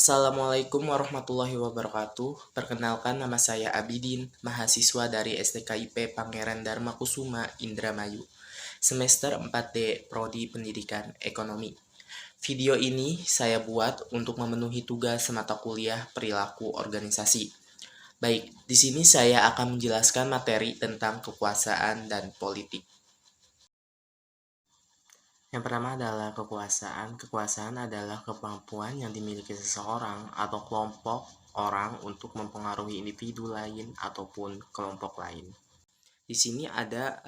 Assalamualaikum warahmatullahi wabarakatuh. Perkenalkan, nama saya Abidin, mahasiswa dari STKIP Pangeran Dharma Kusuma Indramayu, semester 4D Prodi Pendidikan Ekonomi. Video ini saya buat untuk memenuhi tugas mata kuliah perilaku organisasi. Baik, di sini saya akan menjelaskan materi tentang kekuasaan dan politik. Yang pertama adalah kekuasaan. Kekuasaan adalah kemampuan yang dimiliki seseorang atau kelompok orang untuk mempengaruhi individu lain ataupun kelompok lain. Di sini ada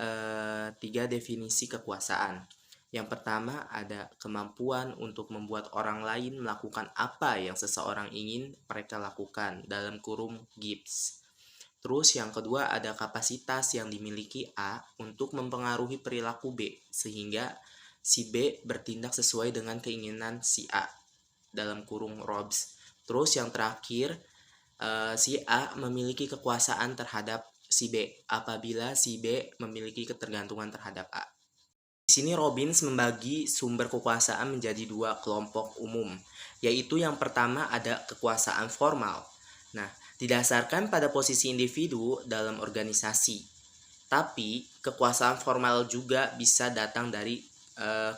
tiga definisi kekuasaan. Yang pertama ada kemampuan untuk membuat orang lain melakukan apa yang seseorang ingin mereka lakukan, dalam kurung Gibbs. Terus yang kedua ada kapasitas yang dimiliki A untuk mempengaruhi perilaku B, sehingga si B bertindak sesuai dengan keinginan si A, dalam kurung Robs. Terus yang terakhir, si A memiliki kekuasaan terhadap si B apabila si B memiliki ketergantungan terhadap A. Di sini Robbins membagi sumber kekuasaan menjadi dua kelompok umum, yaitu yang pertama ada kekuasaan formal. Nah, didasarkan pada posisi individu dalam organisasi. Tapi kekuasaan formal juga bisa datang dari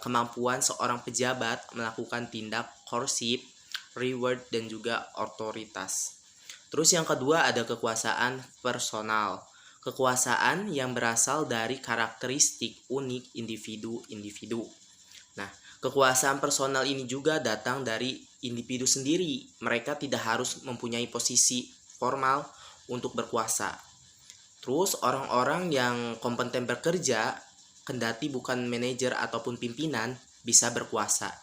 kemampuan seorang pejabat melakukan tindak coercive, reward, dan juga otoritas. Terus yang kedua ada kekuasaan personal. Kekuasaan yang berasal dari karakteristik unik individu-individu. Nah, kekuasaan personal ini juga datang dari individu sendiri. Mereka tidak harus mempunyai posisi formal untuk berkuasa. Terus orang-orang yang kompeten bekerja, kendati bukan manajer ataupun pimpinan, bisa berkuasa.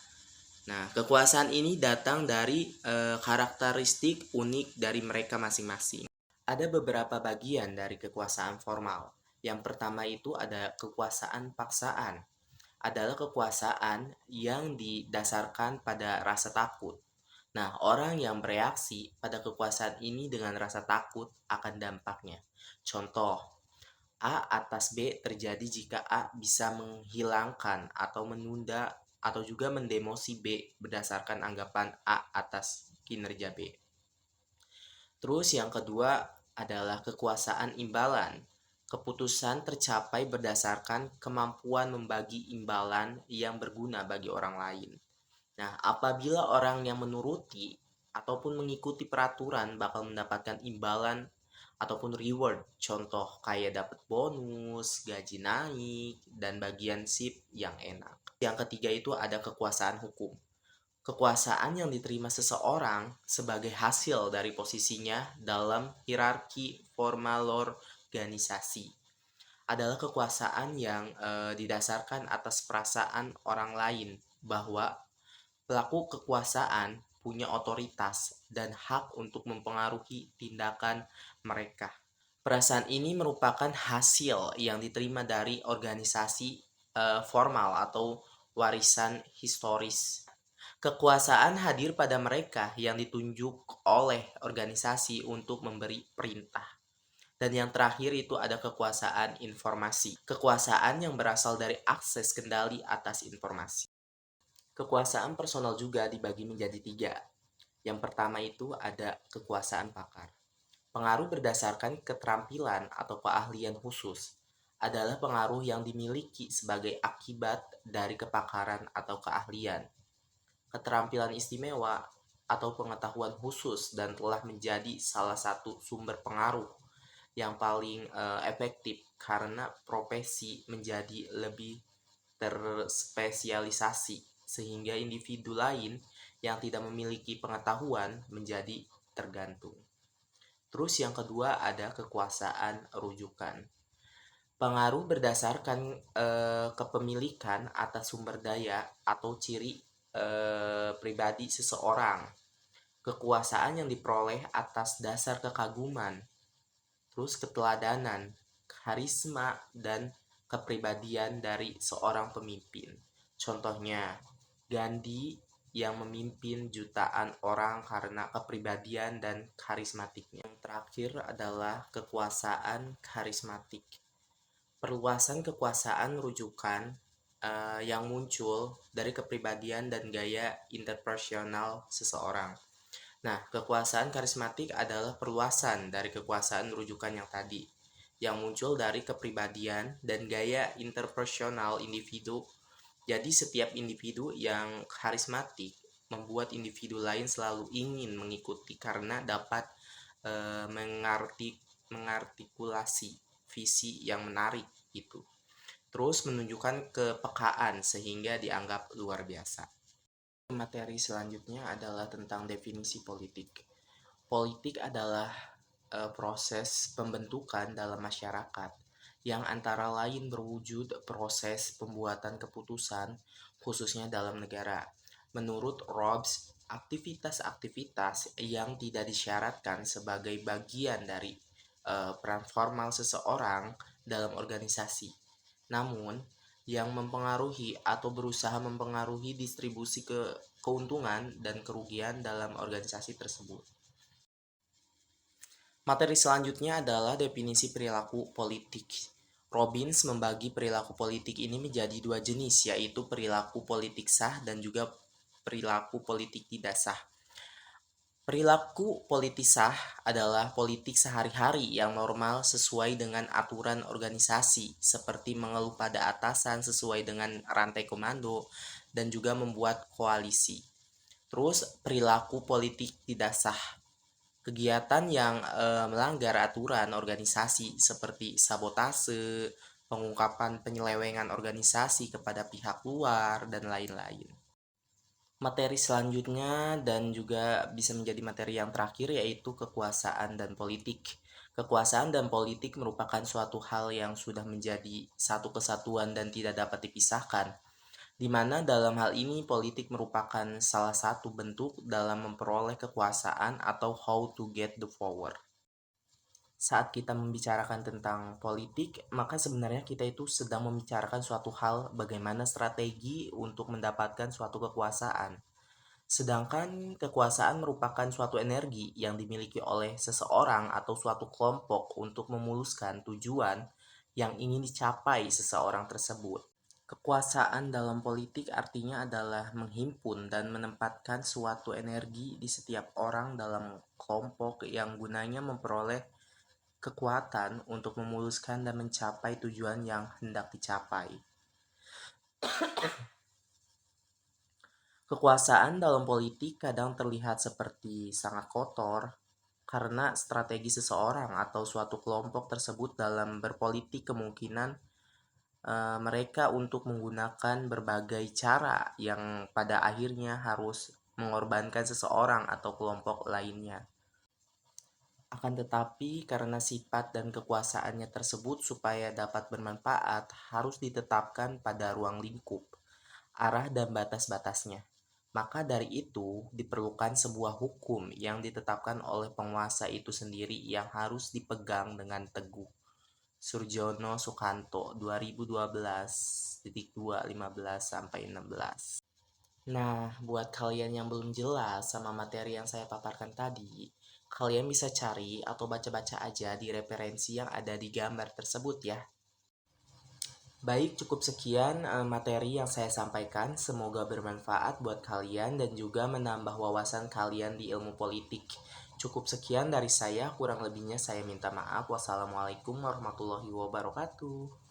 Nah, kekuasaan ini datang dari karakteristik unik dari mereka masing-masing. Ada beberapa bagian dari kekuasaan formal. Yang pertama itu ada kekuasaan paksaan. Adalah kekuasaan yang didasarkan pada rasa takut. Nah, orang yang bereaksi pada kekuasaan ini dengan rasa takut akan dampaknya. Contoh, A atas B terjadi jika A bisa menghilangkan atau menunda atau juga mendemosi B berdasarkan anggapan A atas kinerja B. Terus yang kedua adalah kekuasaan imbalan. Keputusan tercapai berdasarkan kemampuan membagi imbalan yang berguna bagi orang lain. Nah, apabila orang yang menuruti ataupun mengikuti peraturan bakal mendapatkan imbalan ataupun reward, contoh kayak dapat bonus, gaji naik, dan bagian sip yang enak. Yang ketiga itu ada kekuasaan hukum. Kekuasaan yang diterima seseorang sebagai hasil dari posisinya dalam hierarki formal organisasi adalah kekuasaan yang didasarkan atas perasaan orang lain bahwa pelaku kekuasaan punya otoritas dan hak untuk mempengaruhi tindakan mereka. Perasaan ini merupakan hasil yang diterima dari organisasi formal atau warisan historis. Kekuasaan hadir pada mereka yang ditunjuk oleh organisasi untuk memberi perintah. Dan yang terakhir itu ada kekuasaan informasi. Kekuasaan yang berasal dari akses kendali atas informasi. Kekuasaan personal juga dibagi menjadi tiga. Yang pertama itu ada kekuasaan pakar. Pengaruh berdasarkan keterampilan atau keahlian khusus adalah pengaruh yang dimiliki sebagai akibat dari kepakaran atau keahlian. Keterampilan istimewa atau pengetahuan khusus dan telah menjadi salah satu sumber pengaruh yang paling efektif karena profesi menjadi lebih terspesialisasi sehingga individu lain yang tidak memiliki pengetahuan menjadi tergantung. Terus yang kedua ada kekuasaan rujukan. Pengaruh berdasarkan kepemilikan atas sumber daya atau ciri pribadi seseorang. Kekuasaan yang diperoleh atas dasar kekaguman, terus keteladanan, karisma, dan kepribadian dari seorang pemimpin. Contohnya, Gandhi yang memimpin jutaan orang karena kepribadian dan karismatiknya. Yang terakhir adalah kekuasaan karismatik. Perluasan kekuasaan rujukan yang muncul dari kepribadian dan gaya interpersonal seseorang. Nah, kekuasaan karismatik adalah perluasan dari kekuasaan rujukan yang tadi, yang muncul dari kepribadian dan gaya interpersonal individu. Jadi setiap individu yang karismatik membuat individu lain selalu ingin mengikuti karena dapat mengartikulasi visi yang menarik itu. Terus menunjukkan kepekaan sehingga dianggap luar biasa. Materi selanjutnya adalah tentang definisi politik. Politik adalah proses pembentukan dalam masyarakat yang antara lain berwujud proses pembuatan keputusan khususnya dalam negara. Menurut Robbs, aktivitas-aktivitas yang tidak disyaratkan sebagai bagian dari peran formal seseorang dalam organisasi, namun yang mempengaruhi atau berusaha mempengaruhi distribusi keuntungan dan kerugian dalam organisasi tersebut. Materi selanjutnya adalah definisi perilaku politik. Robbins membagi perilaku politik ini menjadi dua jenis, yaitu perilaku politik sah dan juga perilaku politik tidak sah. Perilaku politik sah adalah politik sehari-hari yang normal sesuai dengan aturan organisasi, seperti mengeluh pada atasan sesuai dengan rantai komando dan juga membuat koalisi. Terus perilaku politik tidak sah, kegiatan yang melanggar aturan organisasi seperti sabotase, pengungkapan penyelewengan organisasi kepada pihak luar, dan lain-lain. Materi selanjutnya dan juga bisa menjadi materi yang terakhir yaitu kekuasaan dan politik. Kekuasaan dan politik merupakan suatu hal yang sudah menjadi satu kesatuan dan tidak dapat dipisahkan, di mana dalam hal ini politik merupakan salah satu bentuk dalam memperoleh kekuasaan atau how to get the power. Saat kita membicarakan tentang politik, maka sebenarnya kita itu sedang membicarakan suatu hal bagaimana strategi untuk mendapatkan suatu kekuasaan. Sedangkan kekuasaan merupakan suatu energi yang dimiliki oleh seseorang atau suatu kelompok untuk memuluskan tujuan yang ingin dicapai seseorang tersebut. Kekuasaan dalam politik artinya adalah menghimpun dan menempatkan suatu energi di setiap orang dalam kelompok yang gunanya memperoleh kekuatan untuk memuluskan dan mencapai tujuan yang hendak dicapai. Kekuasaan dalam politik kadang terlihat seperti sangat kotor karena strategi seseorang atau suatu kelompok tersebut dalam berpolitik kemungkinan mereka untuk menggunakan berbagai cara yang pada akhirnya harus mengorbankan seseorang atau kelompok lainnya. Akan tetapi karena sifat dan kekuasaannya tersebut supaya dapat bermanfaat harus ditetapkan pada ruang lingkup, arah dan batas-batasnya. Maka dari itu diperlukan sebuah hukum yang ditetapkan oleh penguasa itu sendiri yang harus dipegang dengan teguh. Surjono Sukanto 2012.2.15-16. Nah, buat kalian yang belum jelas sama materi yang saya paparkan tadi, kalian bisa cari atau baca-baca aja di referensi yang ada di gambar tersebut ya. Baik, cukup sekian materi yang saya sampaikan. Semoga bermanfaat buat kalian dan juga menambah wawasan kalian di ilmu politik. Cukup sekian dari saya, kurang lebihnya saya minta maaf. Wassalamualaikum warahmatullahi wabarakatuh.